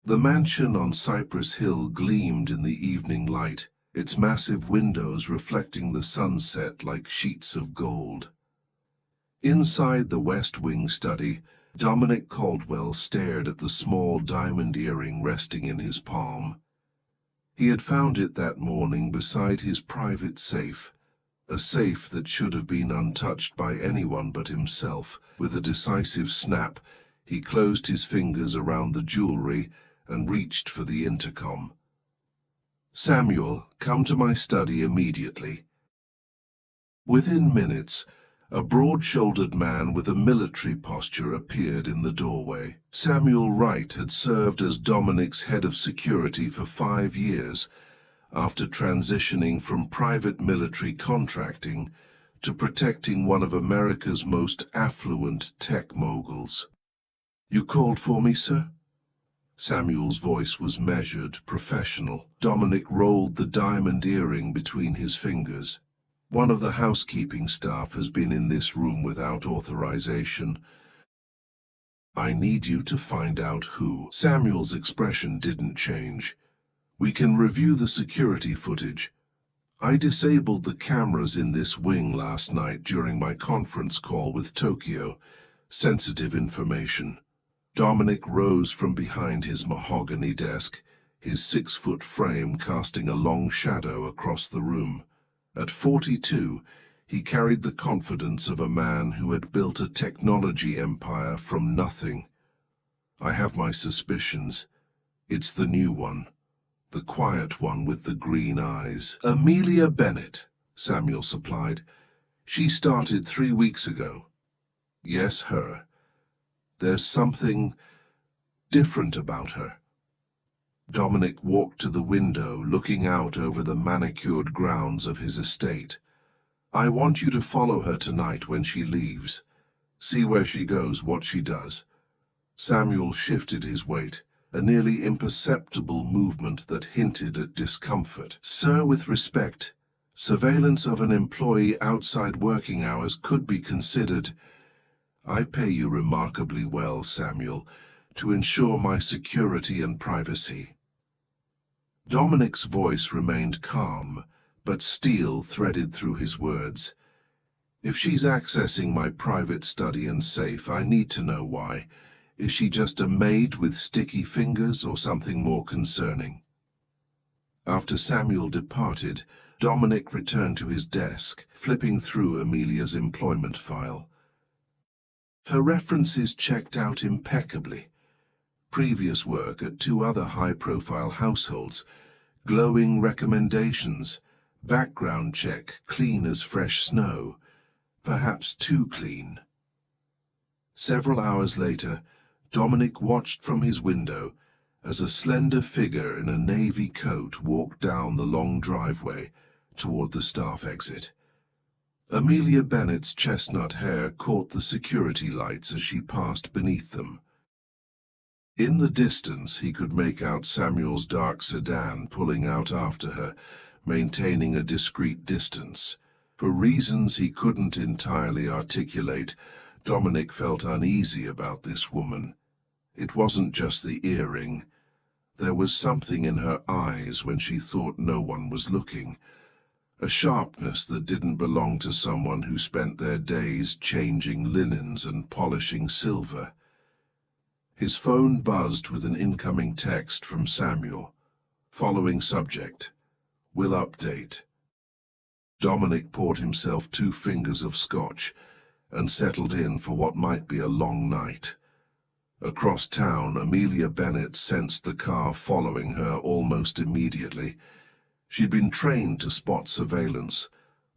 The mansion on Cypress Hill gleamed in the evening light, its massive windows reflecting the sunset like sheets of gold. Inside the West Wing study, Dominic Caldwell stared at the small diamond earring resting in his palm. He had found it that morning beside his private safe, a safe that should have been untouched by anyone but himself. With a decisive snap, he closed his fingers around the jewelry and reached for the intercom. "Samuel, come to my study immediately." Within minutes, a broad-shouldered man with a military posture appeared in the doorway. Samuel Wright had served as Dominic's head of security for 5 years, after transitioning from private military contracting to protecting one of America's most affluent tech moguls. "You called for me, sir?" Samuel's voice was measured, professional. Dominic rolled the diamond earring between his fingers. "One of the housekeeping staff has been in this room without authorization. I need you to find out who." Samuel's expression didn't change. "We can review the security footage. I disabled the cameras in this wing last night during my conference call with Tokyo. Sensitive information." Dominic rose from behind his mahogany desk, his 6-foot frame casting a long shadow across the room. At 42, he carried the confidence of a man who had built a technology empire from nothing. "I have my suspicions. It's the new one. The quiet one with the green eyes." "Amelia Bennett," Samuel supplied. "She started 3 weeks ago." "Yes, her. There's something different about her." Dominic walked to the window, looking out over the manicured grounds of his estate. "I want you to follow her tonight when she leaves. See where she goes, what she does." Samuel shifted his weight, a nearly imperceptible movement that hinted at discomfort. "Sir, with respect, surveillance of an employee outside working hours could be considered. I pay you remarkably well, Samuel, to ensure my security and privacy." Dominic's voice remained calm, but steel threaded through his words. "If she's accessing my private study and safe, I need to know why. Is she just a maid with sticky fingers or something more concerning?" After Samuel departed, Dominic returned to his desk, flipping through Amelia's employment file. Her references checked out impeccably. Previous work at 2 other high-profile households, glowing recommendations, background check clean as fresh snow, perhaps too clean. Several hours later, Dominic watched from his window as a slender figure in a navy coat walked down the long driveway toward the staff exit. Amelia Bennett's chestnut hair caught the security lights as she passed beneath them. In the distance, he could make out Samuel's dark sedan pulling out after her, maintaining a discreet distance. For reasons he couldn't entirely articulate, Dominic felt uneasy about this woman. It wasn't just the earring. There was something in her eyes when she thought no one was looking, a sharpness that didn't belong to someone who spent their days changing linens and polishing silver. His phone buzzed with an incoming text from Samuel. Following subject: "Will update." Dominic poured himself 2 fingers of scotch and settled in for what might be a long night. Across town, Amelia Bennett sensed the car following her almost immediately. She'd been trained to spot surveillance,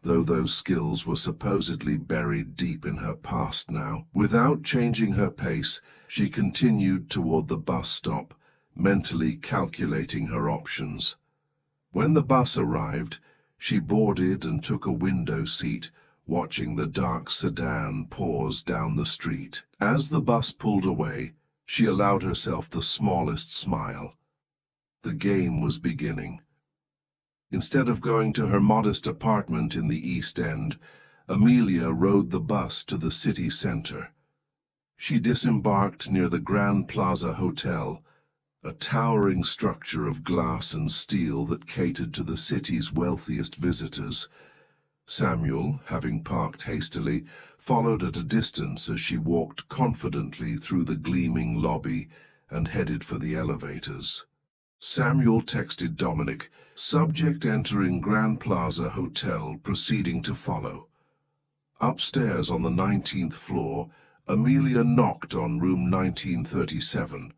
though those skills were supposedly buried deep in her past now. Without changing her pace, she continued toward the bus stop, mentally calculating her options. When the bus arrived, she boarded and took a window seat, watching the dark sedan pause down the street. As the bus pulled away, she allowed herself the smallest smile. The game was beginning. Instead of going to her modest apartment in the East End, Amelia rode the bus to the city center. She disembarked near the Grand Plaza Hotel, a towering structure of glass and steel that catered to the city's wealthiest visitors. Samuel, having parked hastily, followed at a distance as she walked confidently through the gleaming lobby and headed for the elevators. Samuel texted Dominic, subject entering Grand Plaza Hotel, proceeding to follow. Upstairs on the 19th floor, Amelia knocked on room 1937.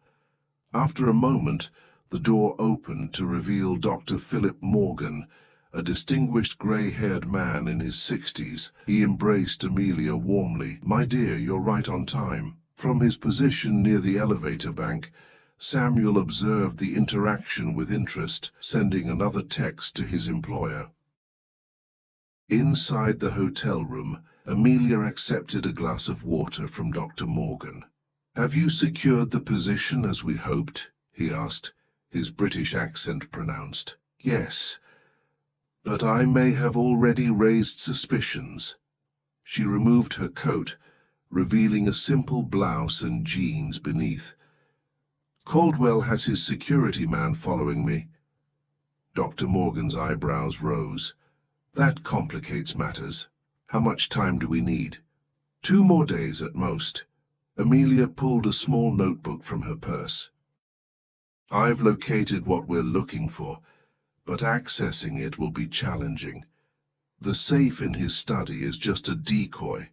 After a moment, the door opened to reveal Dr. Philip Morgan, a distinguished grey-haired man in his 60s. He embraced Amelia warmly. "My dear, you're right on time." From his position near the elevator bank, Samuel observed the interaction with interest, sending another text to his employer. Inside the hotel room, Amelia accepted a glass of water from Dr. Morgan. "Have you secured the position as we hoped?" he asked, his British accent pronounced. "Yes, but I may have already raised suspicions." She removed her coat, revealing a simple blouse and jeans beneath. "Caldwell has his security man following me." Dr. Morgan's eyebrows rose. "That complicates matters. How much time do we need?" 2 more days at most." Amelia pulled a small notebook from her purse. "I've located what we're looking for, but accessing it will be challenging. The safe in his study is just a decoy.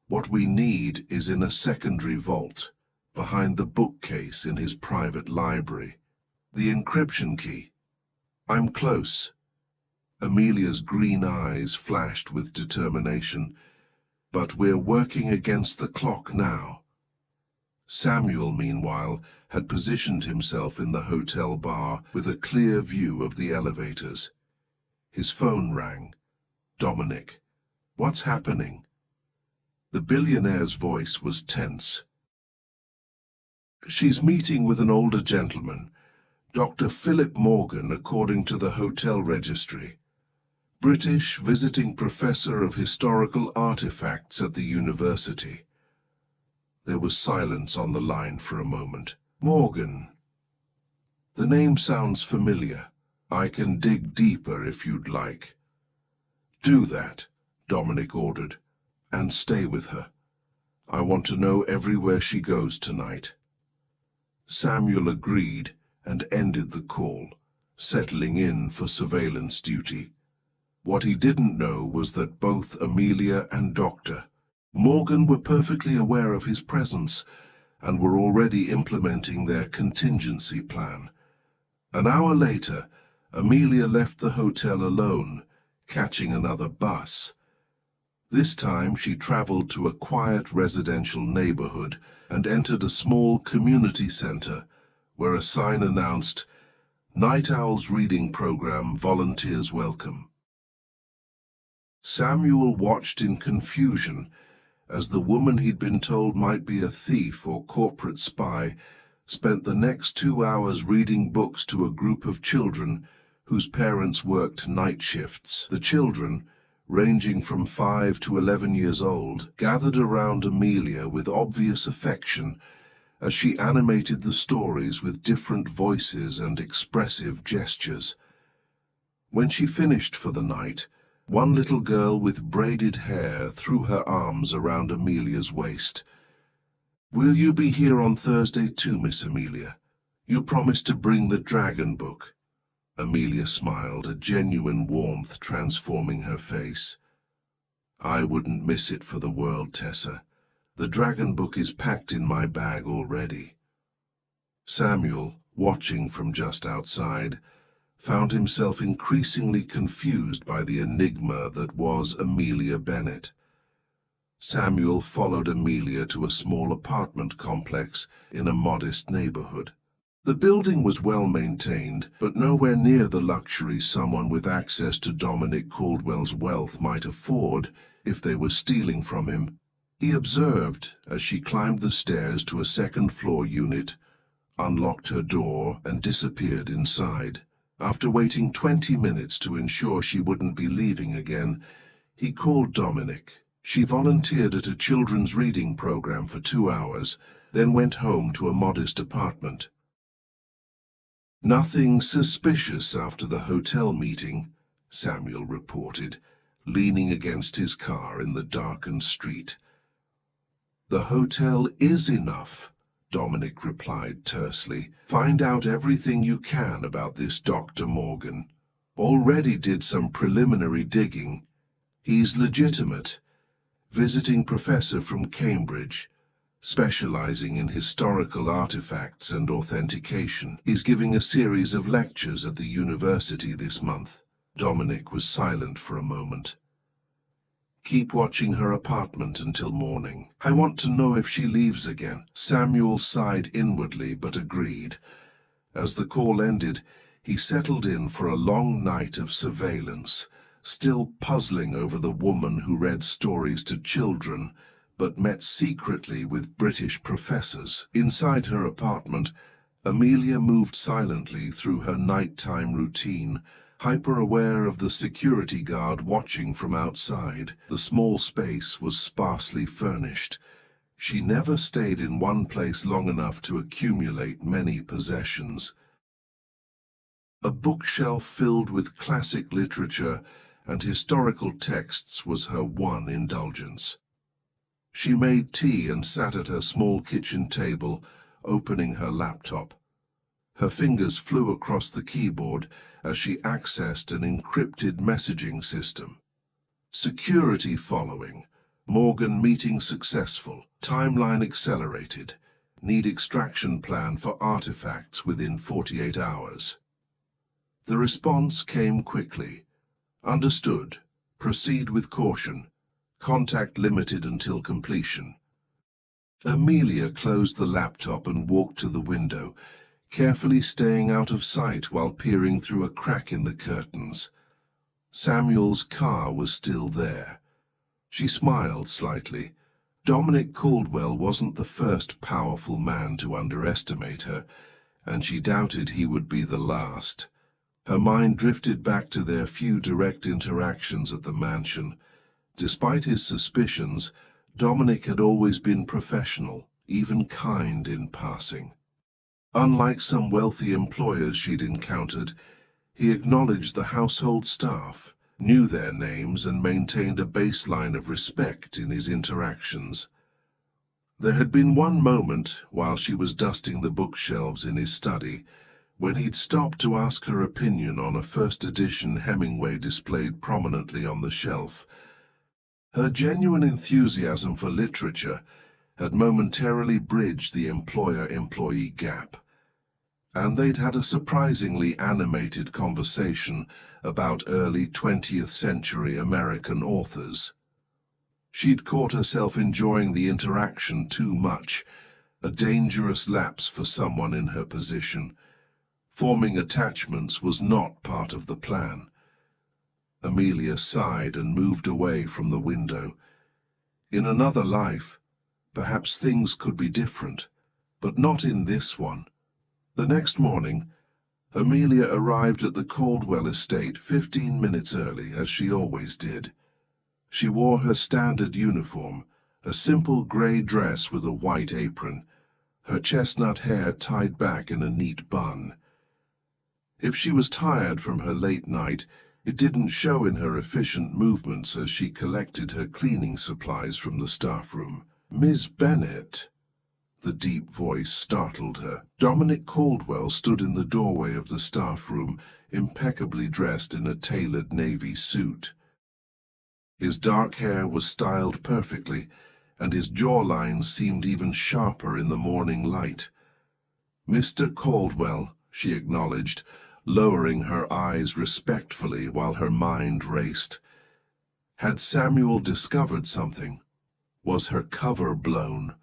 What we need is in a secondary vault, behind the bookcase in his private library. The encryption key." "I'm close." Amelia's green eyes flashed with determination. "But we're working against the clock now." Samuel, meanwhile, had positioned himself in the hotel bar with a clear view of the elevators. His phone rang. "Dominic, what's happening?" The billionaire's voice was tense. "She's meeting with an older gentleman, Dr. Philip Morgan, according to the hotel registry. British visiting professor of historical artifacts at the university." There was silence on the line for a moment. "Morgan. The name sounds familiar. I can dig deeper if you'd like." "Do that," Dominic ordered, "and stay with her. I want to know everywhere she goes tonight." Samuel agreed and ended the call, settling in for surveillance duty. What he didn't know was that both Amelia and Dr. Morgan were perfectly aware of his presence and were already implementing their contingency plan. An hour later, Amelia left the hotel alone, catching another bus. This time she traveled to a quiet residential neighborhood and entered a small community center where a sign announced, "Night Owl's Reading Program, volunteers welcome." Samuel watched in confusion as the woman he'd been told might be a thief or corporate spy spent the next 2 hours reading books to a group of children whose parents worked night shifts. The children, ranging from 5 to 11 years old, gathered around Amelia with obvious affection as she animated the stories with different voices and expressive gestures. When she finished for the night, one little girl with braided hair threw her arms around Amelia's waist. "Will you be here on Thursday too, Miss Amelia? You promised to bring the dragon book." Amelia smiled, a genuine warmth transforming her face. "I wouldn't miss it for the world, Tessa. The dragon book is packed in my bag already." Samuel, watching from just outside, found himself increasingly confused by the enigma that was Amelia Bennett. Samuel followed Amelia to a small apartment complex in a modest neighborhood. The building was well maintained, but nowhere near the luxury someone with access to Dominic Caldwell's wealth might afford if they were stealing from him. He observed as she climbed the stairs to a second-floor unit, unlocked her door, and disappeared inside. After waiting 20 minutes to ensure she wouldn't be leaving again, he called Dominic. She volunteered at a children's reading program for 2 hours, then went home to a modest apartment. Nothing suspicious after the hotel meeting, Samuel reported, leaning against his car in the darkened street. The hotel is enough, Dominic replied tersely. Find out everything you can about this Dr. Morgan. Already did some preliminary digging. He's legitimate. Visiting professor from Cambridge, specializing in historical artifacts and authentication. He's giving a series of lectures at the university this month. Dominic was silent for a moment. Keep watching her apartment until morning. I want to know if she leaves again. Samuel sighed inwardly but agreed. As the call ended, he settled in for a long night of surveillance, still puzzling over the woman who read stories to children but met secretly with British professors. Inside her apartment, Amelia moved silently through her nighttime routine, hyper-aware of the security guard watching from outside. The small space was sparsely furnished. She never stayed in one place long enough to accumulate many possessions. A bookshelf filled with classic literature and historical texts was her one indulgence. She made tea and sat at her small kitchen table, opening her laptop. Her fingers flew across the keyboard as she accessed an encrypted messaging system. Security following. Morgan meeting successful. Timeline accelerated. Need extraction plan for artifacts within 48 hours. The response came quickly. Understood. Proceed with caution. Contact limited until completion. Amelia closed the laptop and walked to the window, carefully staying out of sight while peering through a crack in the curtains. Samuel's car was still there. She smiled slightly. Dominic Caldwell wasn't the first powerful man to underestimate her, and she doubted he would be the last. Her mind drifted back to their few direct interactions at the mansion. Despite his suspicions, Dominic had always been professional, even kind in passing. Unlike some wealthy employers she'd encountered, he acknowledged the household staff, knew their names, and maintained a baseline of respect in his interactions. There had been one moment, while she was dusting the bookshelves in his study, when he'd stopped to ask her opinion on a first-edition Hemingway displayed prominently on the shelf. Her genuine enthusiasm for literature had momentarily bridged the employer-employee gap, and they'd had a surprisingly animated conversation about early 20th century American authors. She'd caught herself enjoying the interaction too much, a dangerous lapse for someone in her position. Forming attachments was not part of the plan. Amelia sighed and moved away from the window. In another life, perhaps things could be different, but not in this one. The next morning, Amelia arrived at the Caldwell estate 15 minutes early, as she always did. She wore her standard uniform, a simple grey dress with a white apron, her chestnut hair tied back in a neat bun. If she was tired from her late night, it didn't show in her efficient movements as she collected her cleaning supplies from the staff room. "Miss Bennet," the deep voice startled her. Dominic Caldwell stood in the doorway of the staff room, impeccably dressed in a tailored navy suit. His dark hair was styled perfectly, and his jawline seemed even sharper in the morning light. "Mr. Caldwell," she acknowledged, lowering her eyes respectfully while her mind raced. Had Samuel discovered something? Was her cover blown?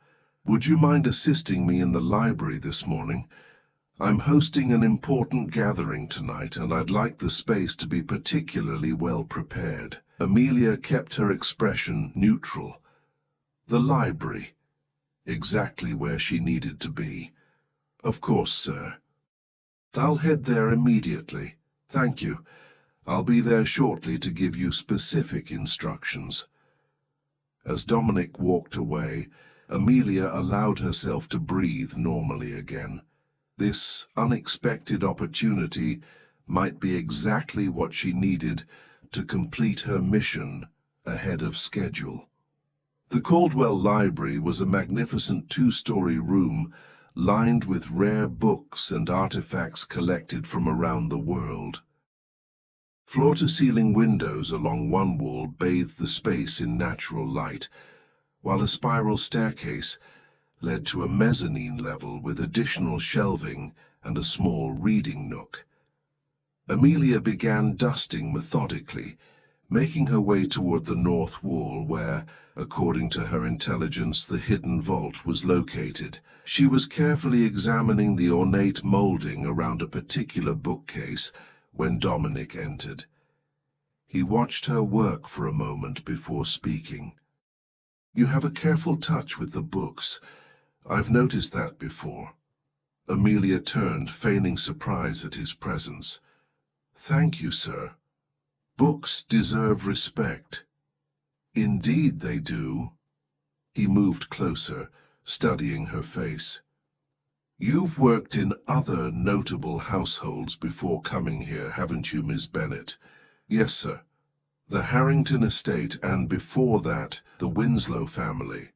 "Would you mind assisting me in the library this morning? I'm hosting an important gathering tonight, and I'd like the space to be particularly well prepared." Amelia kept her expression neutral. The library. Exactly where she needed to be. "Of course, sir. I'll head there immediately. Thank you. I'll be there shortly to give you specific instructions." As Dominic walked away, Amelia allowed herself to breathe normally again. This unexpected opportunity might be exactly what she needed to complete her mission ahead of schedule. The Caldwell Library was a magnificent two-story room lined with rare books and artifacts collected from around the world. Floor-to-ceiling windows along one wall bathed the space in natural light, while a spiral staircase led to a mezzanine level with additional shelving and a small reading nook. Amelia began dusting methodically, making her way toward the north wall where, according to her intelligence, the hidden vault was located. She was carefully examining the ornate molding around a particular bookcase when Dominic entered. He watched her work for a moment before speaking. "You have a careful touch with the books. I've noticed that before." Amelia turned, feigning surprise at his presence. "Thank you, sir. Books deserve respect." "Indeed they do." He moved closer, studying her face. "You've worked in other notable households before coming here, haven't you, Miss Bennet?" "Yes, sir. The Harrington estate, and before that, the Winslow family.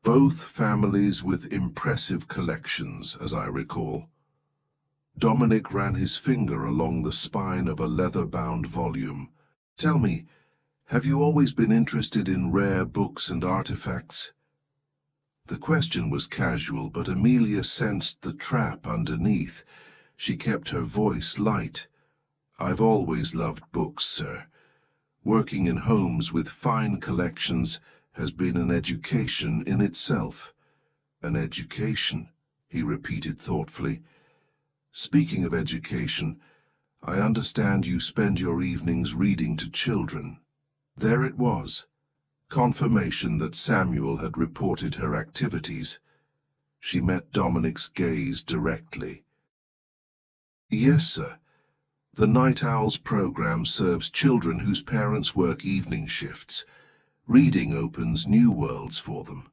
Both families with impressive collections, as I recall." Dominic ran his finger along the spine of a leather-bound volume. "Tell me, have you always been interested in rare books and artifacts?" The question was casual, but Amelia sensed the trap underneath. She kept her voice light. "I've always loved books, sir. Working in homes with fine collections has been an education in itself." "An education," he repeated thoughtfully. "Speaking of education, I understand you spend your evenings reading to children." There it was, confirmation that Samuel had reported her activities. She met Dominic's gaze directly. "Yes, sir. The Night Owls program serves children whose parents work evening shifts. Reading opens new worlds for them."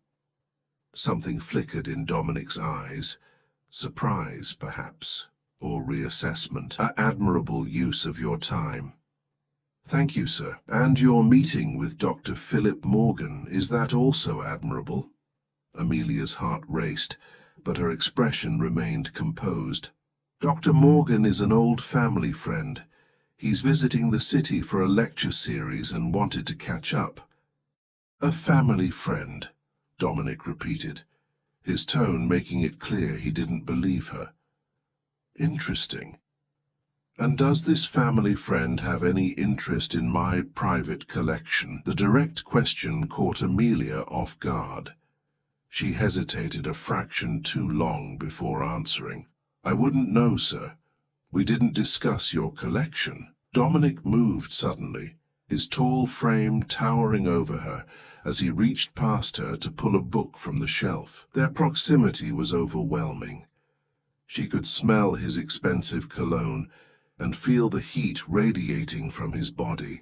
Something flickered in Dominic's eyes. Surprise, perhaps, or reassessment. "An admirable use of your time." "Thank you, sir. And your meeting with Dr. Philip Morgan, is that also admirable?" Amelia's heart raced, but her expression remained composed. "Dr. Morgan is an old family friend. He's visiting the city for a lecture series and wanted to catch up." "A family friend," Dominic repeated, his tone making it clear he didn't believe her. "Interesting. And does this family friend have any interest in my private collection?" The direct question caught Amelia off guard. She hesitated a fraction too long before answering. "I wouldn't know, sir. We didn't discuss your collection." Dominic moved suddenly, his tall frame towering over her, as he reached past her to pull a book from the shelf. Their proximity was overwhelming. She could smell his expensive cologne and feel the heat radiating from his body.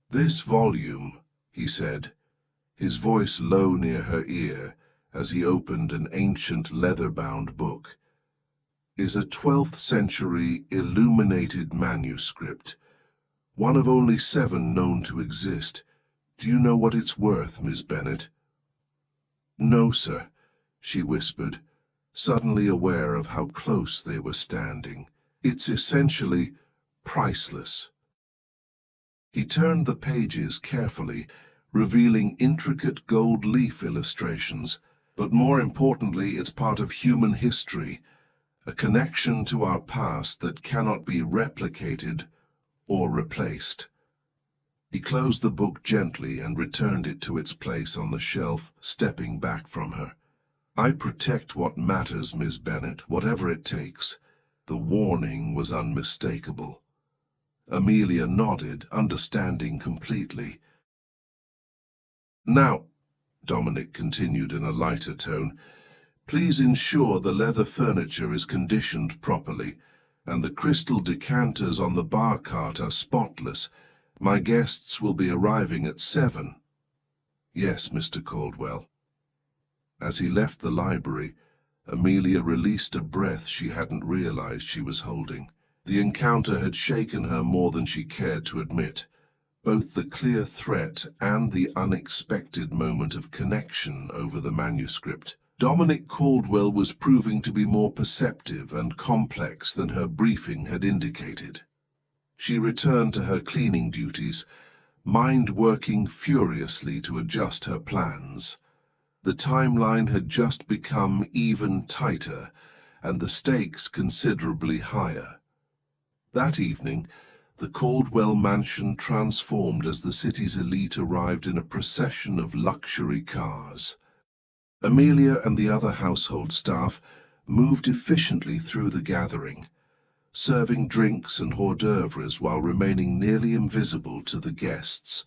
"This volume," he said, his voice low near her ear as he opened an ancient leather-bound book, "is a 12th century illuminated manuscript, one of only 7 known to exist. Do you know what it's worth, Miss Bennet?" "No, sir," she whispered, suddenly aware of how close they were standing. "It's essentially priceless." He turned the pages carefully, revealing intricate gold leaf illustrations, but more importantly, it's part of human history, a connection to our past that cannot be replicated or replaced. He closed the book gently and returned it to its place on the shelf, stepping back from her. "I protect what matters, Miss Bennet, whatever it takes." The warning was unmistakable. Amelia nodded, understanding completely. "Now," Dominic continued in a lighter tone, "please ensure the leather furniture is conditioned properly, and the crystal decanters on the bar cart are spotless. My guests will be arriving at 7. "Yes, Mr. Caldwell." As he left the library, Amelia released a breath she hadn't realized she was holding. The encounter had shaken her more than she cared to admit. Both the clear threat and the unexpected moment of connection over the manuscript. Dominic Caldwell was proving to be more perceptive and complex than her briefing had indicated. She returned to her cleaning duties, mind working furiously to adjust her plans. The timeline had just become even tighter, and the stakes considerably higher. That evening, the Caldwell mansion transformed as the city's elite arrived in a procession of luxury cars. Amelia and the other household staff moved efficiently through the gathering, serving drinks and hors d'oeuvres while remaining nearly invisible to the guests.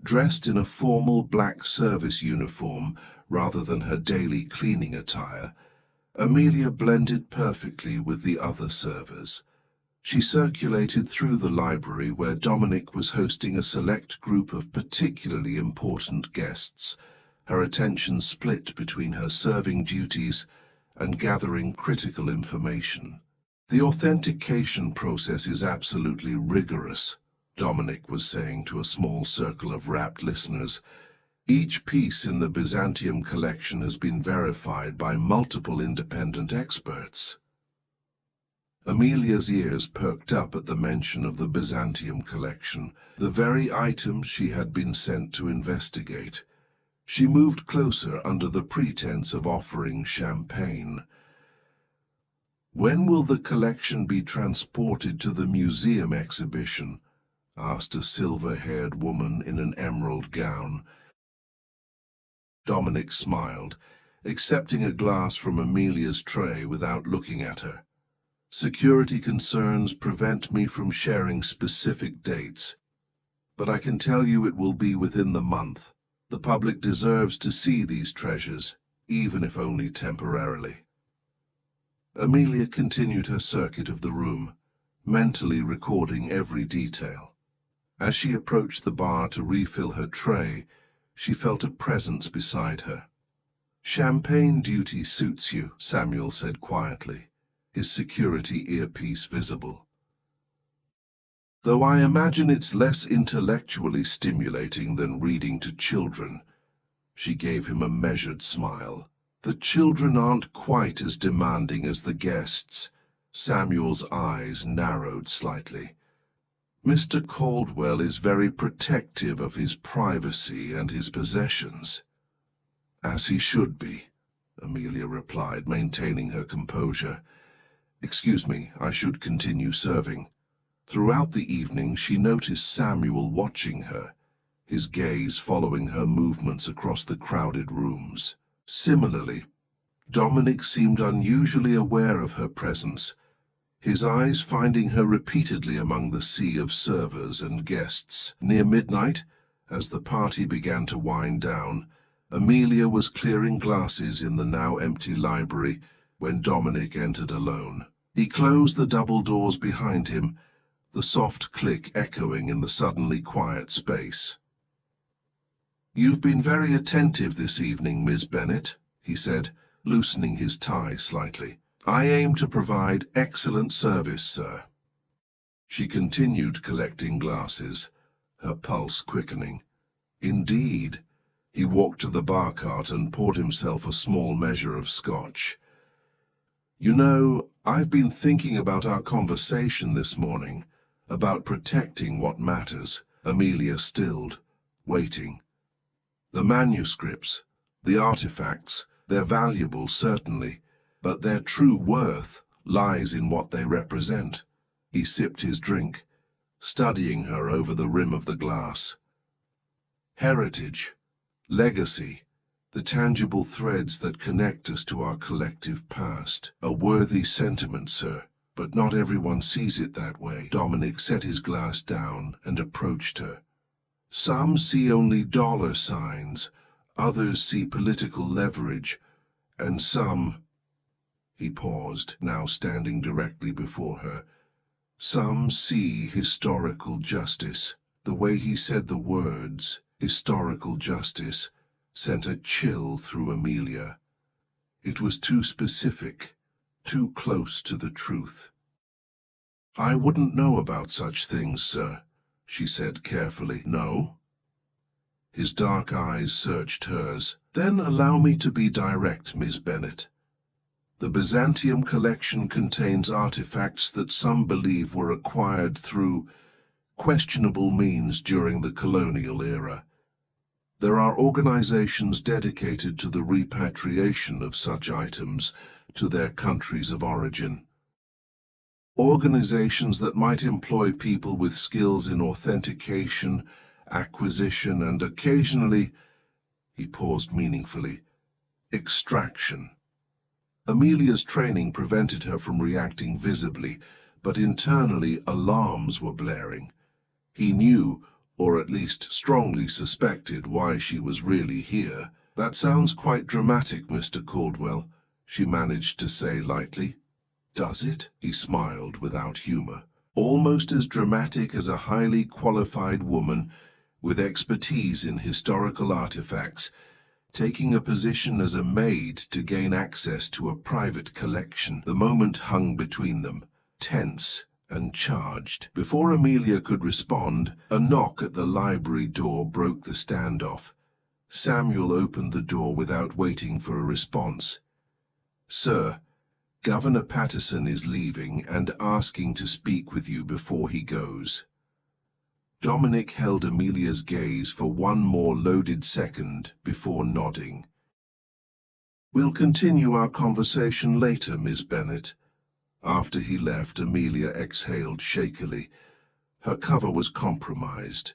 Dressed in a formal black service uniform rather than her daily cleaning attire, Amelia blended perfectly with the other servers. She circulated through the library where Dominic was hosting a select group of particularly important guests, her attention split between her serving duties and gathering critical information. "The authentication process is absolutely rigorous," Dominic was saying to a small circle of rapt listeners. "Each piece in the Byzantium collection has been verified by multiple independent experts." Amelia's ears perked up at the mention of the Byzantium collection, the very items she had been sent to investigate. She moved closer under the pretense of offering champagne. "When will the collection be transported to the museum exhibition?" asked a silver-haired woman in an emerald gown. Dominic smiled, accepting a glass from Amelia's tray without looking at her. "Security concerns prevent me from sharing specific dates, but I can tell you it will be within the month. The public deserves to see these treasures, even if only temporarily." Amelia continued her circuit of the room, mentally recording every detail. As she approached the bar to refill her tray, she felt a presence beside her. "Champagne duty suits you," Samuel said quietly, his security earpiece visible. "Though I imagine it's less intellectually stimulating than reading to children." She gave him a measured smile. "The children aren't quite as demanding as the guests." Samuel's eyes narrowed slightly. "Mr. Caldwell is very protective of his privacy and his possessions." "As he should be," Amelia replied, maintaining her composure. "Excuse me, I should continue serving." Throughout the evening she noticed Samuel watching her, his gaze following her movements across the crowded rooms. Similarly, Dominic seemed unusually aware of her presence, his eyes finding her repeatedly among the sea of servers and guests. Near midnight, as the party began to wind down, Amelia was clearing glasses in the now empty library when Dominic entered alone. He closed the double doors behind him, the soft click echoing in the suddenly quiet space. "You've been very attentive this evening, Miss Bennet," he said, loosening his tie slightly. "I aim to provide excellent service, sir." She continued collecting glasses, her pulse quickening. "Indeed." He walked to the bar cart and poured himself a small measure of scotch. "You know, I've been thinking about our conversation this morning, about protecting what matters." Amelia stilled, waiting. "The manuscripts, the artifacts, they're valuable, certainly, but their true worth lies in what they represent." He sipped his drink, studying her over the rim of the glass. "Heritage, legacy, the tangible threads that connect us to our collective past. A worthy sentiment, sir, but not everyone sees it that way." Dominic set his glass down and approached her. "Some see only dollar signs, others see political leverage, and some—" He paused, now standing directly before her. "Some see historical justice." The way he said the words, historical justice, sent a chill through Amelia. It was too specific, too close to the truth. "I wouldn't know about such things, sir," she said carefully. "No?" His dark eyes searched hers. "Then allow me to be direct, Miss Bennet. The Byzantium collection contains artifacts that some believe were acquired through questionable means during the colonial era. There are organizations dedicated to the repatriation of such items to their countries of origin. Organizations that might employ people with skills in authentication, acquisition, and occasionally," he paused meaningfully, "extraction." Amelia's training prevented her from reacting visibly, but internally alarms were blaring. He knew, or at least strongly suspected, why she was really here. "That sounds quite dramatic, Mr. Caldwell," she managed to say lightly. "Does it?" He smiled without humor. "Almost as dramatic as a highly qualified woman with expertise in historical artifacts taking a position as a maid to gain access to a private collection." The moment hung between them, tense and charged. Before Amelia could respond, a knock at the library door broke the standoff. Samuel opened the door without waiting for a response. "Sir, Governor Patterson is leaving and asking to speak with you before he goes." Dominic held Amelia's gaze for one more loaded second before nodding. "We'll continue our conversation later, Miss Bennet." After he left, Amelia exhaled shakily. Her cover was compromised.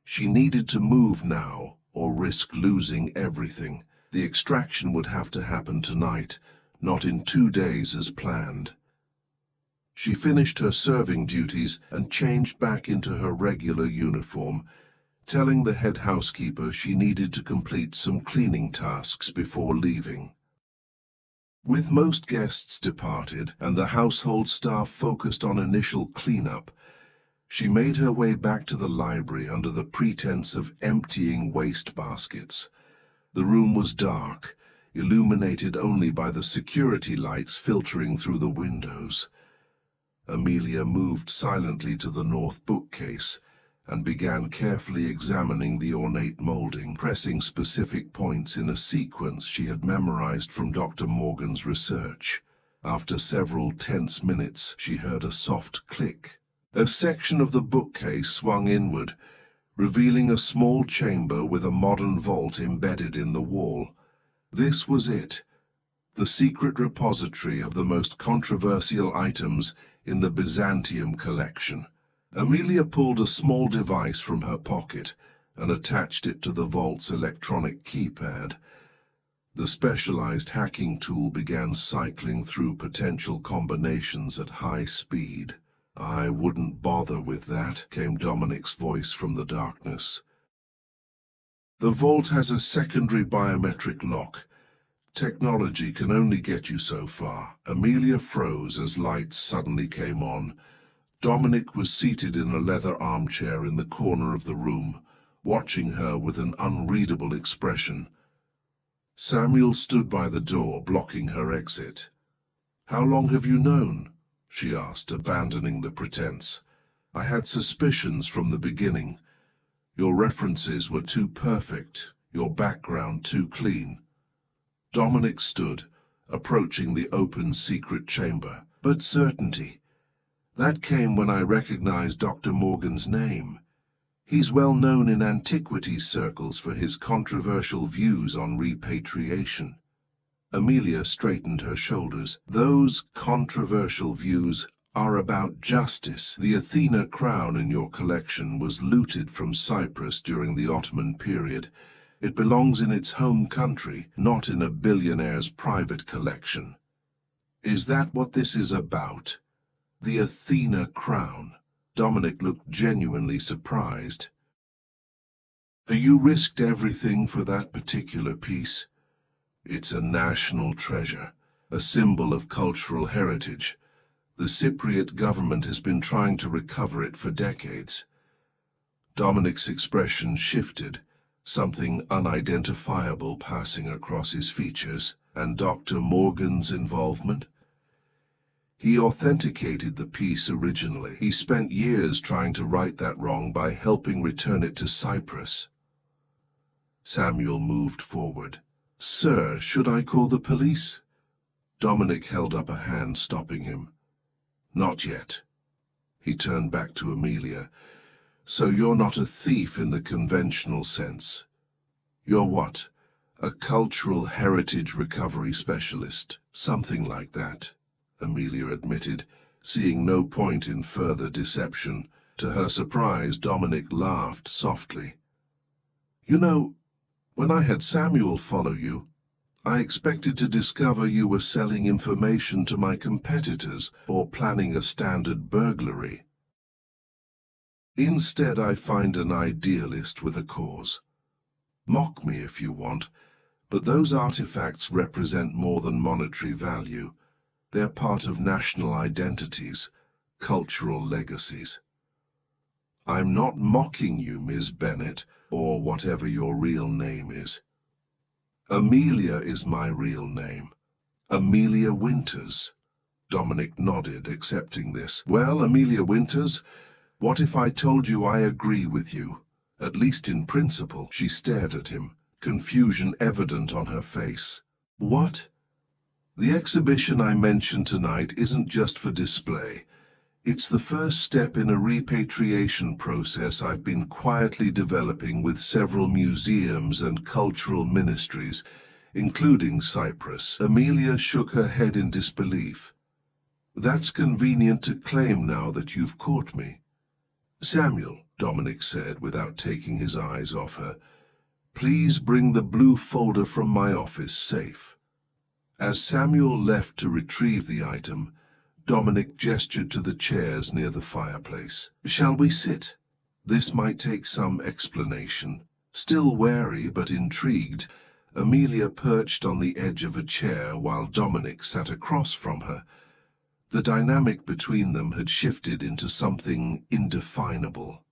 She needed to move now, or risk losing everything. The extraction would have to happen tonight, not in 2 days as planned. She finished her serving duties and changed back into her regular uniform, telling the head housekeeper she needed to complete some cleaning tasks before leaving. With most guests departed and the household staff focused on initial cleanup, she made her way back to the library under the pretense of emptying waste baskets. The room was dark, illuminated only by the security lights filtering through the windows. Amelia moved silently to the north bookcase and began carefully examining the ornate molding, pressing specific points in a sequence she had memorized from Dr. Morgan's research. After several tense minutes, she heard a soft click. A section of the bookcase swung inward, revealing a small chamber with a modern vault embedded in the wall. This was it, the secret repository of the most controversial items in the Byzantium collection. Amelia pulled a small device from her pocket and attached it to the vault's electronic keypad. The specialized hacking tool began cycling through potential combinations at high speed. "I wouldn't bother with that," came Dominic's voice from the darkness. "The vault has a secondary biometric lock. Technology can only get you so far." Amelia froze as lights suddenly came on. Dominic was seated in a leather armchair in the corner of the room, watching her with an unreadable expression. Samuel stood by the door, blocking her exit. "How long have you known?" she asked, abandoning the pretense. "I had suspicions from the beginning. Your references were too perfect, your background too clean." Dominic stood, approaching the open secret chamber. "But certainty. That came when I recognized Dr. Morgan's name. He's well known in antiquities circles for his controversial views on repatriation." Amelia straightened her shoulders. "Those controversial views are about justice. The Athena crown in your collection was looted from Cyprus during the Ottoman period. It belongs in its home country, not in a billionaire's private collection." "Is that what this is about? The Athena crown?" Dominic looked genuinely surprised. "You risked everything for that particular piece. It's a national treasure, a symbol of cultural heritage. The Cypriot government has been trying to recover it for decades." Dominic's expression shifted, something unidentifiable passing across his features. And Dr. Morgan's involvement? He authenticated the piece originally. He spent years trying to right that wrong by helping return it to Cyprus. Samuel moved forward. "Sir, should I call the police?" Dominic held up a hand, stopping him. "Not yet." He turned back to Amelia. "So you're not a thief in the conventional sense. You're what? A cultural heritage recovery specialist?" "Something like that," Amelia admitted, seeing no point in further deception. To her surprise, Dominic laughed softly. "You know, when I had Samuel follow you, I expected to discover you were selling information to my competitors or planning a standard burglary. Instead, I find an idealist with a cause. Mock me if you want, but those artifacts represent more than monetary value. They're part of national identities, cultural legacies." "I'm not mocking you, Ms. Bennett, or whatever your real name is." "Amelia is my real name. Amelia Winters." Dominic nodded, accepting this. "Well, Amelia Winters, what if I told you I agree with you, at least in principle?" She stared at him, confusion evident on her face. "What?" "The exhibition I mentioned tonight isn't just for display. It's the first step in a repatriation process I've been quietly developing with several museums and cultural ministries, including Cyprus." Amelia shook her head in disbelief. "That's convenient to claim now that you've caught me." "Samuel," Dominic said without taking his eyes off her, "please bring the blue folder from my office safe." As Samuel left to retrieve the item, Dominic gestured to the chairs near the fireplace. "Shall we sit?" This might take some explanation. Still wary but intrigued, Amelia perched on the edge of a chair while Dominic sat across from her. The dynamic between them had shifted into something indefinable.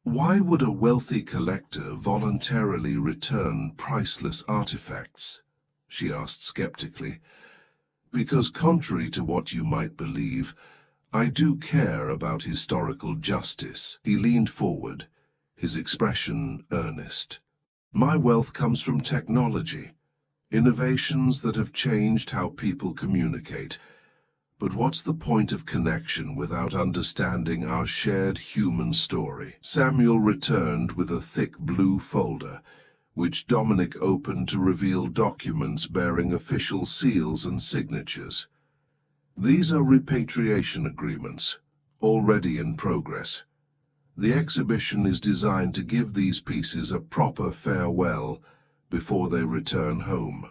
"Why would a wealthy collector voluntarily return priceless artifacts?" she asked skeptically. "Because contrary to what you might believe, I do care about historical justice." He leaned forward, his expression earnest. "My wealth comes from technology, innovations that have changed how people communicate. But what's the point of connection without understanding our shared human story?" Samuel returned with a thick blue folder, which Dominic opened to reveal documents bearing official seals and signatures. "These are repatriation agreements, already in progress. The exhibition is designed to give these pieces a proper farewell before they return home.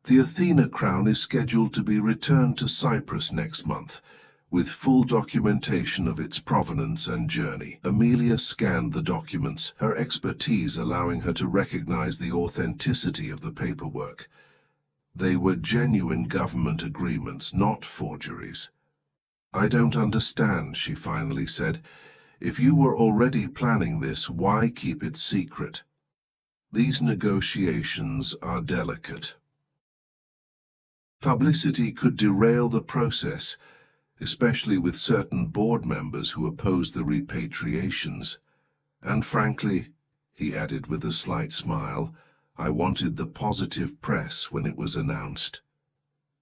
The Athena crown is scheduled to be returned to Cyprus next month, with full documentation of its provenance and journey." Amelia scanned the documents, her expertise allowing her to recognize the authenticity of the paperwork. They were genuine government agreements, not forgeries. "I don't understand," she finally said. "If you were already planning this, why keep it secret?" "These negotiations are delicate. Publicity could derail the process, especially with certain board members who oppose the repatriations. And frankly," he added with a slight smile, "I wanted the positive press when it was announced."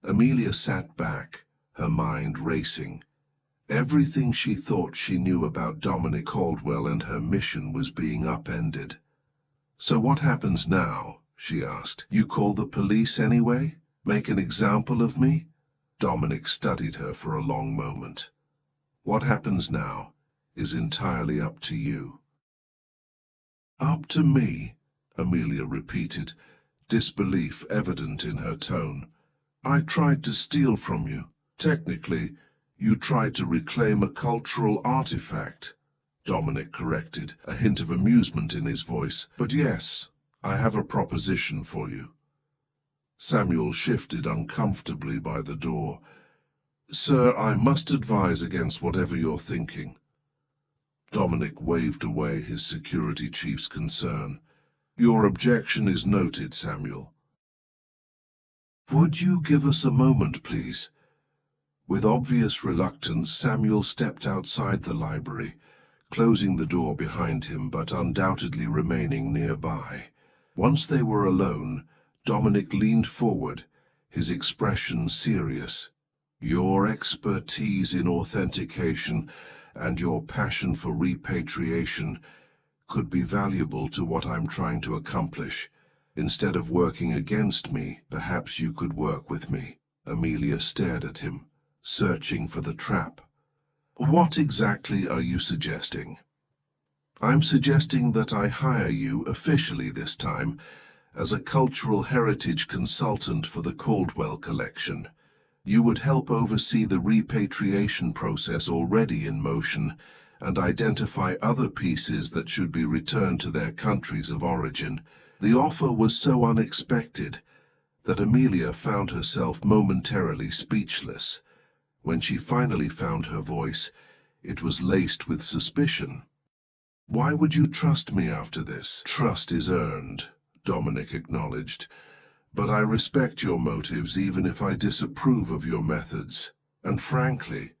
Amelia sat back, her mind racing. Everything she thought she knew about Dominic Caldwell and her mission was being upended. "So what happens now?" she asked. "You call the police anyway? Make an example of me?" Dominic studied her for a long moment. "What happens now is entirely up to you." "Up to me?" Amelia repeated, disbelief evident in her tone. "I tried to steal from you. Technically, you tried to reclaim a cultural artifact," Dominic corrected, a hint of amusement in his voice. "But yes, I have a proposition for you." Samuel shifted uncomfortably by the door. "Sir, I must advise against whatever you're thinking." Dominic waved away his security chief's concern. "Your objection is noted, Samuel. Would you give us a moment, please? With obvious reluctance, Samuel stepped outside the library, closing the door behind him but undoubtedly remaining nearby. Once they were alone, Dominic leaned forward, his expression serious. Your expertise in authentication and your passion for repatriation could be valuable to what I'm trying to accomplish. Instead of working against me, perhaps you could work with me. Amelia stared at him, searching for the trap. What exactly are you suggesting? I'm suggesting that I hire you officially this time as a cultural heritage consultant for the Caldwell collection. You would help oversee the repatriation process already in motion and identify other pieces that should be returned to their countries of origin. The offer was so unexpected that Amelia found herself momentarily speechless. When she finally found her voice, it was laced with suspicion. Why would you trust me after this? Trust is earned, Dominic acknowledged, but I respect your motives even if I disapprove of your methods. And frankly,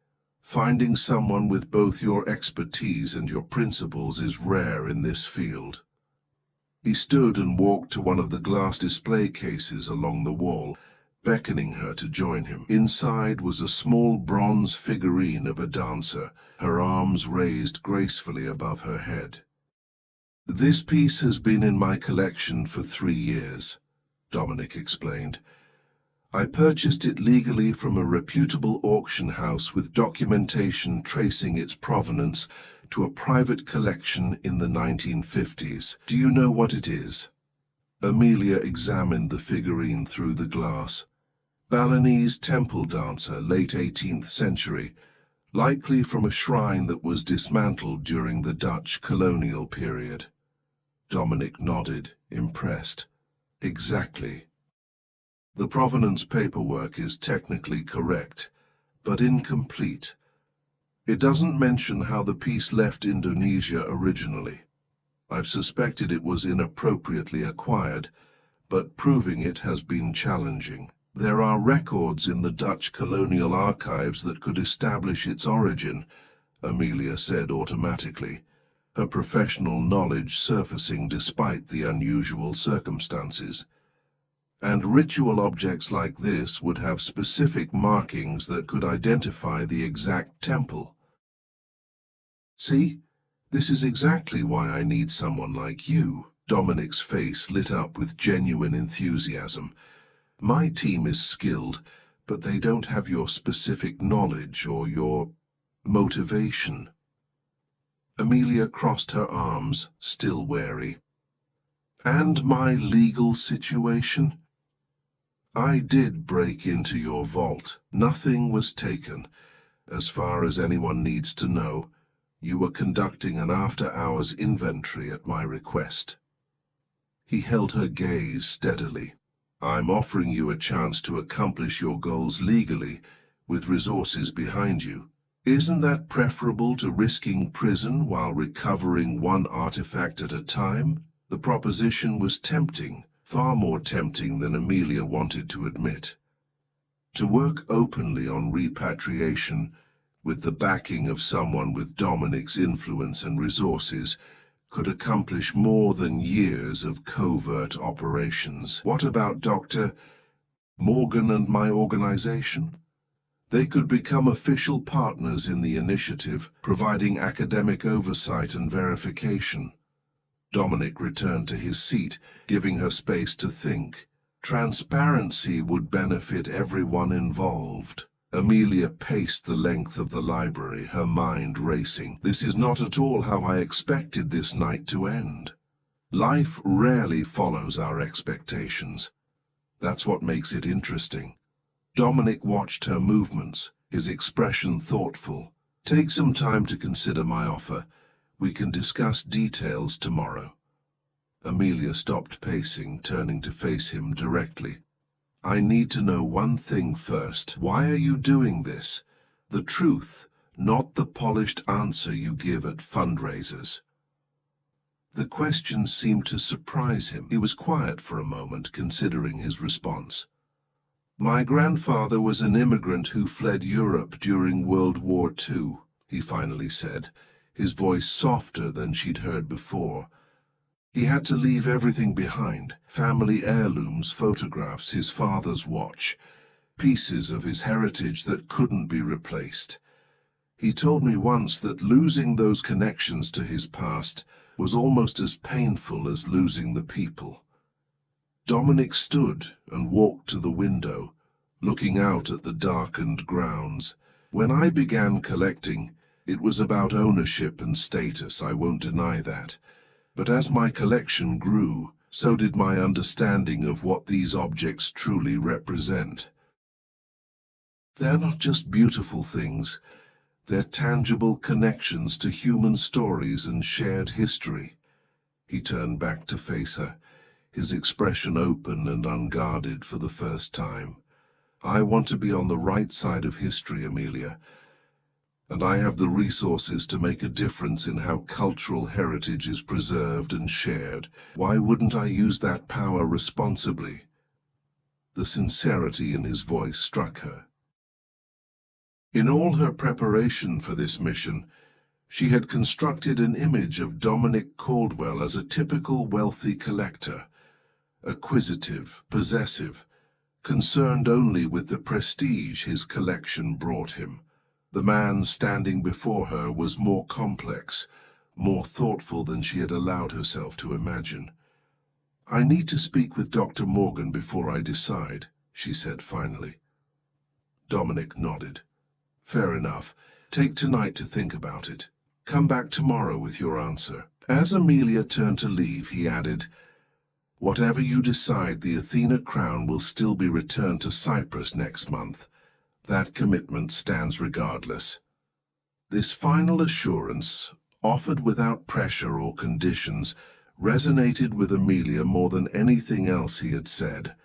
finding someone with both your expertise and your principles is rare in this field. He stood and walked to one of the glass display cases along the wall, beckoning her to join him. Inside was a small bronze figurine of a dancer, her arms raised gracefully above her head. This piece has been in my collection for 3 years, Dominic explained. I purchased it legally from a reputable auction house with documentation tracing its provenance to a private collection in the 1950s. Do you know what it is? Amelia examined the figurine through the glass. Balinese temple dancer, late 18th century, likely from a shrine that was dismantled during the Dutch colonial period. Dominic nodded, impressed. Exactly. The provenance paperwork is technically correct, but incomplete. It doesn't mention how the piece left Indonesia originally. I've suspected it was inappropriately acquired, but proving it has been challenging. There are records in the Dutch colonial archives that could establish its origin, Amelia said automatically, her professional knowledge surfacing despite the unusual circumstances. And ritual objects like this would have specific markings that could identify the exact temple. See, this is exactly why I need someone like you. Dominic's face lit up with genuine enthusiasm. My team is skilled, but they don't have your specific knowledge or your motivation. Amelia crossed her arms, still wary. And my legal situation? I did break into your vault. Nothing was taken. As far as anyone needs to know, you were conducting an after-hours inventory at my request. He held her gaze steadily. I'm offering you a chance to accomplish your goals legally, with resources behind you. Isn't that preferable to risking prison while recovering one artifact at a time? The proposition was tempting, far more tempting than Amelia wanted to admit. To work openly on repatriation, with the backing of someone with Dominic's influence and resources, could accomplish more than years of covert operations. What about Dr. Morgan and my organization? They could become official partners in the initiative, providing academic oversight and verification. Dominic returned to his seat, giving her space to think. Transparency would benefit everyone involved. Amelia paced the length of the library, her mind racing. This is not at all how I expected this night to end. Life rarely follows our expectations. That's what makes it interesting. Dominic watched her movements, his expression thoughtful. Take some time to consider my offer. We can discuss details tomorrow. Amelia stopped pacing, turning to face him directly. I need to know one thing first. Why are you doing this? The truth, not the polished answer you give at fundraisers. The question seemed to surprise him. He was quiet for a moment, considering his response. My grandfather was an immigrant who fled Europe during World War II, he finally said, his voice softer than she'd heard before. He had to leave everything behind, family heirlooms, photographs, his father's watch, pieces of his heritage that couldn't be replaced. He told me once that losing those connections to his past was almost as painful as losing the people. Dominic stood and walked to the window, looking out at the darkened grounds. When I began collecting, it was about ownership and status, I won't deny that. But as my collection grew, so did my understanding of what these objects truly represent. They're not just beautiful things, they're tangible connections to human stories and shared history. He turned back to face her, his expression open and unguarded for the first time. I want to be on the right side of history, Amelia, and I have the resources to make a difference in how cultural heritage is preserved and shared. Why wouldn't I use that power responsibly? The sincerity in his voice struck her. In all her preparation for this mission, she had constructed an image of Dominic Caldwell as a typical wealthy collector, acquisitive, possessive, concerned only with the prestige his collection brought him. The man standing before her was more complex, more thoughtful than she had allowed herself to imagine. "I need to speak with Dr. Morgan before I decide," she said finally. Dominic nodded. "Fair enough. Take tonight to think about it. Come back tomorrow with your answer." As Amelia turned to leave, he added, "Whatever you decide, the Athena crown will still be returned to Cyprus next month. That commitment stands regardless." This final assurance, offered without pressure or conditions, resonated with Amelia more than anything else he had said.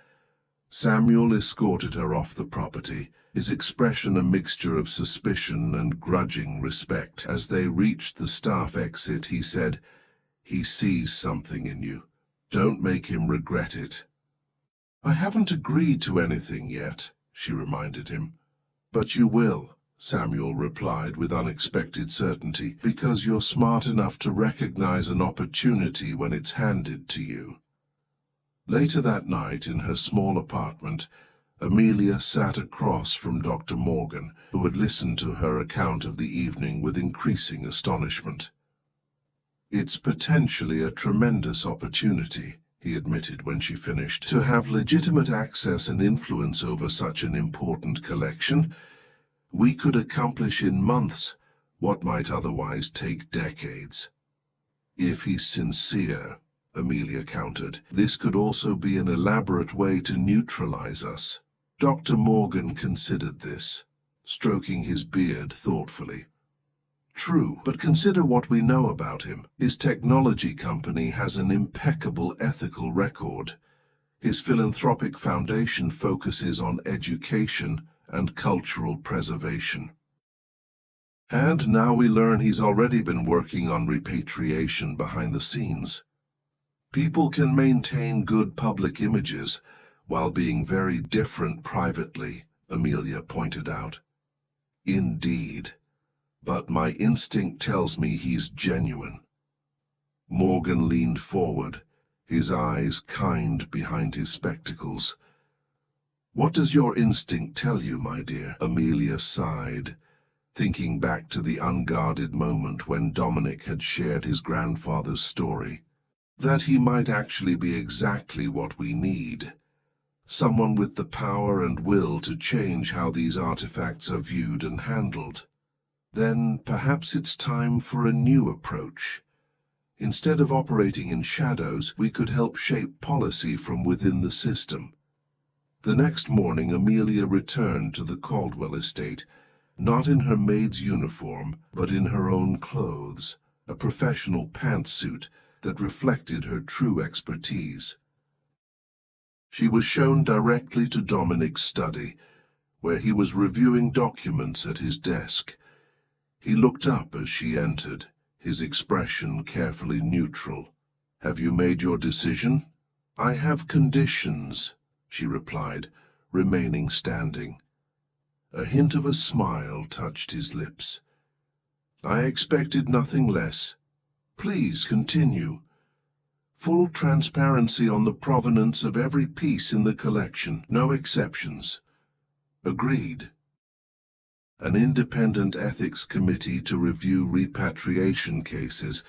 Samuel escorted her off the property, his expression a mixture of suspicion and grudging respect. As they reached the staff exit, he said, "He sees something in you. Don't make him regret it." "I haven't agreed to anything yet," she reminded him. "But you will," Samuel replied with unexpected certainty, "because you're smart enough to recognize an opportunity when it's handed to you." Later that night, in her small apartment, Amelia sat across from Dr. Morgan, who had listened to her account of the evening with increasing astonishment. "It's potentially a tremendous opportunity," he admitted when she finished. "To have legitimate access and influence over such an important collection, we could accomplish in months what might otherwise take decades." "If he's sincere," Amelia countered, "this could also be an elaborate way to neutralize us." Dr. Morgan considered this, stroking his beard thoughtfully. "True, but consider what we know about him. His technology company has an impeccable ethical record. His philanthropic foundation focuses on education and cultural preservation. And now we learn he's already been working on repatriation behind the scenes. People can maintain good public images while being very different privately," Amelia pointed out. "Indeed. But my instinct tells me he's genuine." Morgan leaned forward, his eyes kind behind his spectacles. "What does your instinct tell you, my dear?" Amelia sighed, thinking back to the unguarded moment when Dominic had shared his grandfather's story. "That he might actually be exactly what we need. Someone with the power and will to change how these artifacts are viewed and handled. Then perhaps it's time for a new approach. Instead of operating in shadows, we could help shape policy from within the system." The next morning, Amelia returned to the Caldwell estate, not in her maid's uniform, but in her own clothes, a professional pantsuit that reflected her true expertise. She was shown directly to Dominic's study, where he was reviewing documents at his desk. He looked up as she entered, his expression carefully neutral. "Have you made your decision?" "I have conditions," she replied, remaining standing. A hint of a smile touched his lips. I expected nothing less. Please continue. Full transparency on the provenance of every piece in the collection, no exceptions. Agreed. An independent ethics committee to review repatriation cases,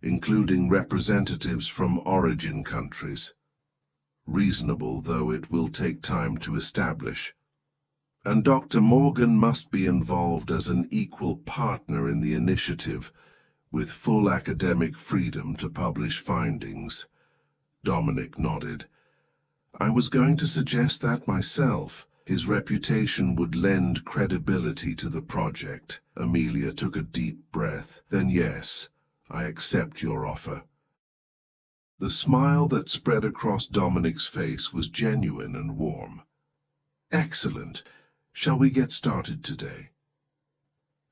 including representatives from origin countries. Reasonable, though it will take time to establish. And Dr. Morgan must be involved as an equal partner in the initiative, with full academic freedom to publish findings. Dominic nodded. I was going to suggest that myself. His reputation would lend credibility to the project. Amelia took a deep breath. Then yes, I accept your offer. The smile that spread across Dominic's face was genuine and warm. Excellent. Shall we get started today?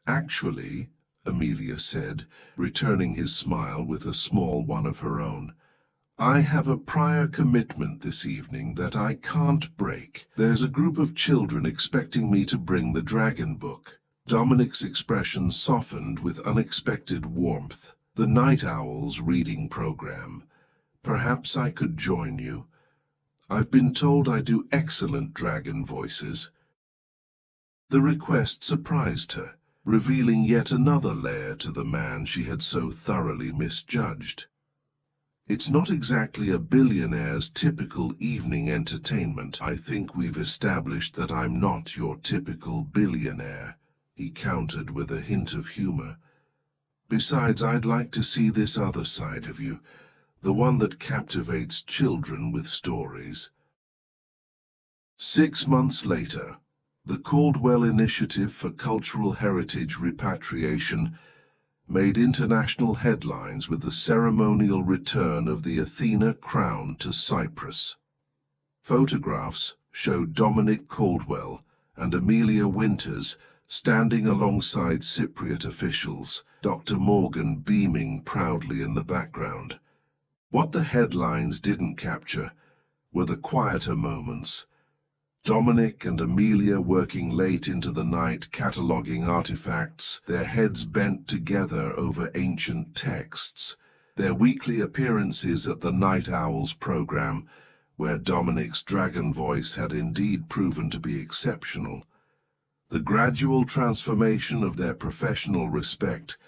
Actually, Amelia said, returning his smile with a small one of her own, I have a prior commitment this evening that I can't break. There's a group of children expecting me to bring the dragon book. Dominic's expression softened with unexpected warmth. The Night Owl's reading program. Perhaps I could join you. I've been told I do excellent dragon voices. The request surprised her, revealing yet another layer to the man she had so thoroughly misjudged. It's not exactly a billionaire's typical evening entertainment. I think we've established that I'm not your typical billionaire, he countered with a hint of humor. Besides, I'd like to see this other side of you, the one that captivates children with stories. 6 months later, the Caldwell Initiative for Cultural Heritage Repatriation made international headlines with the ceremonial return of the Athena crown to Cyprus. Photographs showed Dominic Caldwell and Amelia Winters standing alongside Cypriot officials, Dr. Morgan beaming proudly in the background. What the headlines didn't capture were the quieter moments. Dominic and Amelia working late into the night cataloguing artifacts, their heads bent together over ancient texts, their weekly appearances at the Night Owl's program, where Dominic's dragon voice had indeed proven to be exceptional, the gradual transformation of their professional respect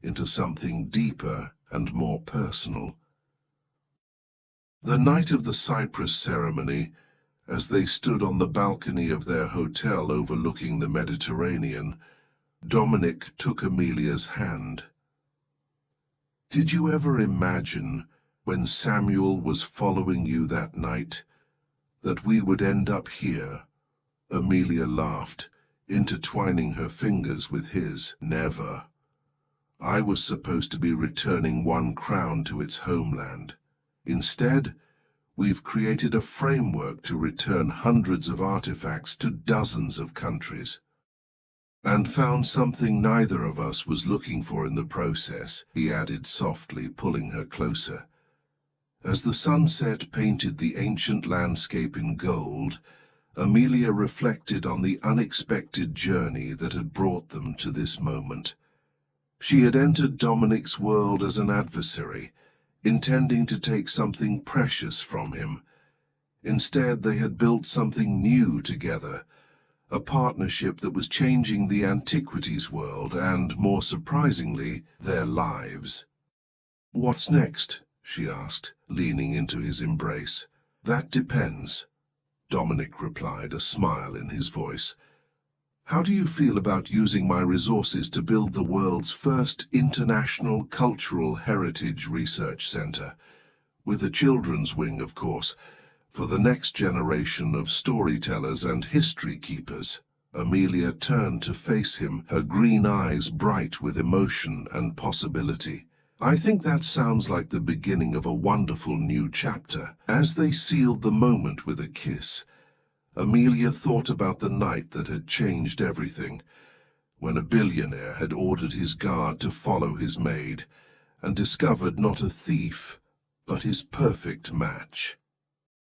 into something deeper and more personal. The night of the Cyprus ceremony, as they stood on the balcony of their hotel overlooking the Mediterranean, Dominic took Amelia's hand. Did you ever imagine, when Samuel was following you that night, that we would end up here? Amelia laughed, intertwining her fingers with his. Never. I was supposed to be returning one crown to its homeland. Instead, we've created a framework to return hundreds of artifacts to dozens of countries. And found something neither of us was looking for in the process, he added softly, pulling her closer. As the sunset painted the ancient landscape in gold, Amelia reflected on the unexpected journey that had brought them to this moment. She had entered Dominic's world as an adversary, intending to take something precious from him. Instead, they had built something new together, a partnership that was changing the antiquities world and, more surprisingly, their lives. What's next? She asked, leaning into his embrace. That depends, Dominic replied, a smile in his voice. How do you feel about using my resources to build the world's first international cultural heritage research center? With a children's wing, of course, for the next generation of storytellers and history keepers. Amelia turned to face him, her green eyes bright with emotion and possibility. I think that sounds like the beginning of a wonderful new chapter. As they sealed the moment with a kiss, Amelia thought about the night that had changed everything, when a billionaire had ordered his guard to follow his maid, and discovered not a thief, but his perfect match.